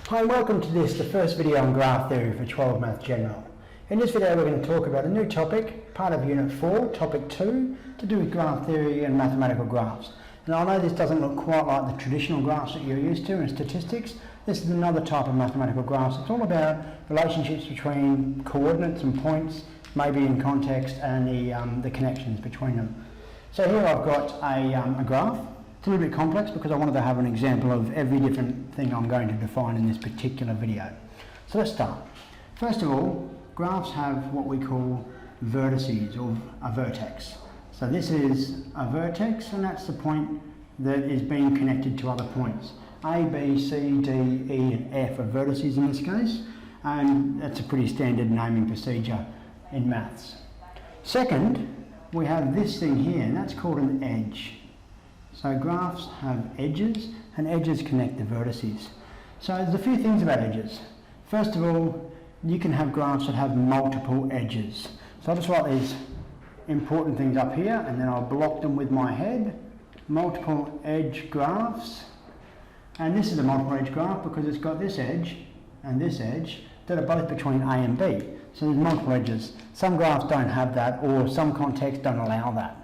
Hi and welcome to this, the first video on graph theory for 12 Math General. In this video we're going to talk about a new topic, part of Unit 4, Topic 2, to do with graph theory and mathematical graphs. And I know this doesn't look quite like the traditional graphs that you're used to in statistics. This is another type of mathematical graphs. It's all about relationships between coordinates and points, maybe in context, and the connections between them. So here I've got a graph. It's a little bit complex because I wanted to have an example of every different thing I'm going to define in this particular video. So let's start. First of all, graphs have what we call vertices, or a vertex. So this is a vertex, and that's the point that is being connected to other points. A, B, C, D, E and F are vertices in this case, and that's a pretty standard naming procedure in maths. Second, we have this thing here, and that's called an edge. So graphs have edges, and edges connect the vertices. So there's a few things about edges. First of all, you can have graphs that have multiple edges. So I'll just write these important things up here, and then I'll block them with my head. Multiple edge graphs. And this is a multiple edge graph because it's got this edge and this edge that are both between A and B. So there's multiple edges. Some graphs don't have that, or some contexts don't allow that.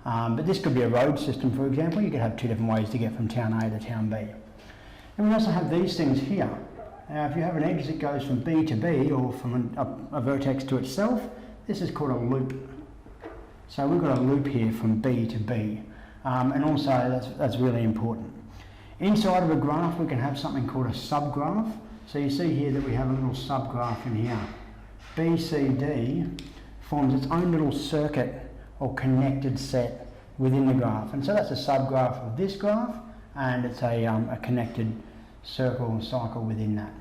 But this could be a road system, for example. You could have two different ways to get from town A to town B. And we also have these things here. Now, if you have an edge that goes from B to B, or from a vertex to itself, this is called a loop. So we've got a loop here from B to B. And also, that's really important. Inside of a graph, we can have something called a subgraph. So you see here that we have a little subgraph in here. BCD forms its own little circuit or connected set within the graph, and so that's a subgraph of this graph, and it's a connected circle and cycle within that.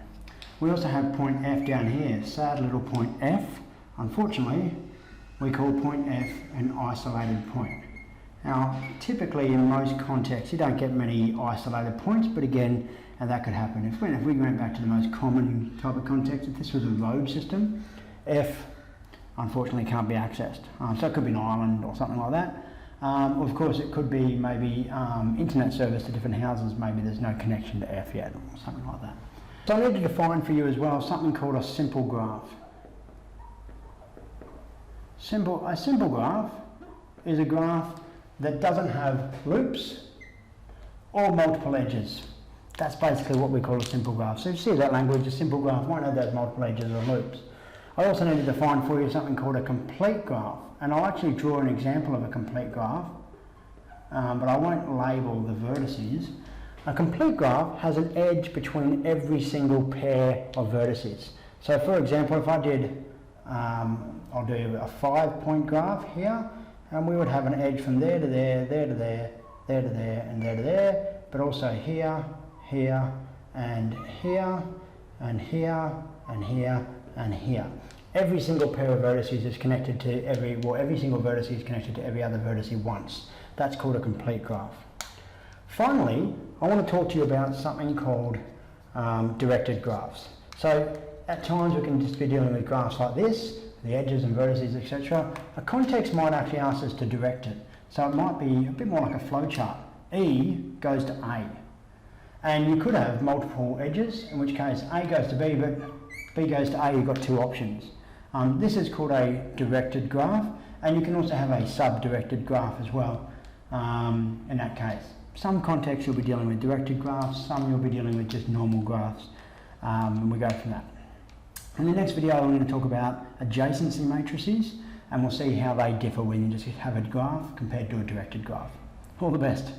We also have point F down here, sad little point F. Unfortunately, we call point F an isolated point. Now, typically in most contexts, you don't get many isolated points, but again, and that could happen. If we went back to the most common type of context, if this was a road system, F unfortunately can't be accessed. So it could be an island or something like that. Of course, it could be maybe internet service to different houses. Maybe there's no connection to F yet, or something like that. So I need to define for you as well something called a simple graph. A simple graph is a graph that doesn't have loops or multiple edges. That's basically what we call a simple graph. So you see that language, a simple graph won't have those multiple edges or loops. I also need to define for you something called a complete graph, and I'll actually draw an example of a complete graph, but I won't label the vertices. A complete graph has an edge between every single pair of vertices. So for example, if I did, I'll do a 5-point graph here, and we would have an edge from there to there, there to there, there to there, and there to there, but also here, here, and here, and here, and here, and here. Every single pair of vertices is connected to every single vertex is connected to every other vertex once. That's called a complete graph. Finally, I want to talk to you about something called directed graphs. So at times we can just be dealing with graphs like this, the edges and vertices, etc. A context might actually ask us to direct it. So it might be a bit more like a flowchart. E goes to A. And you could have multiple edges, in which case A goes to B, but B goes to A, you've got two options. This is called a directed graph, and you can also have a sub-directed graph as well in that case. Some contexts you'll be dealing with directed graphs, some you'll be dealing with just normal graphs, and we go from that. In the next video I'm going to talk about adjacency matrices, and we'll see how they differ when you just have a graph compared to a directed graph. All the best.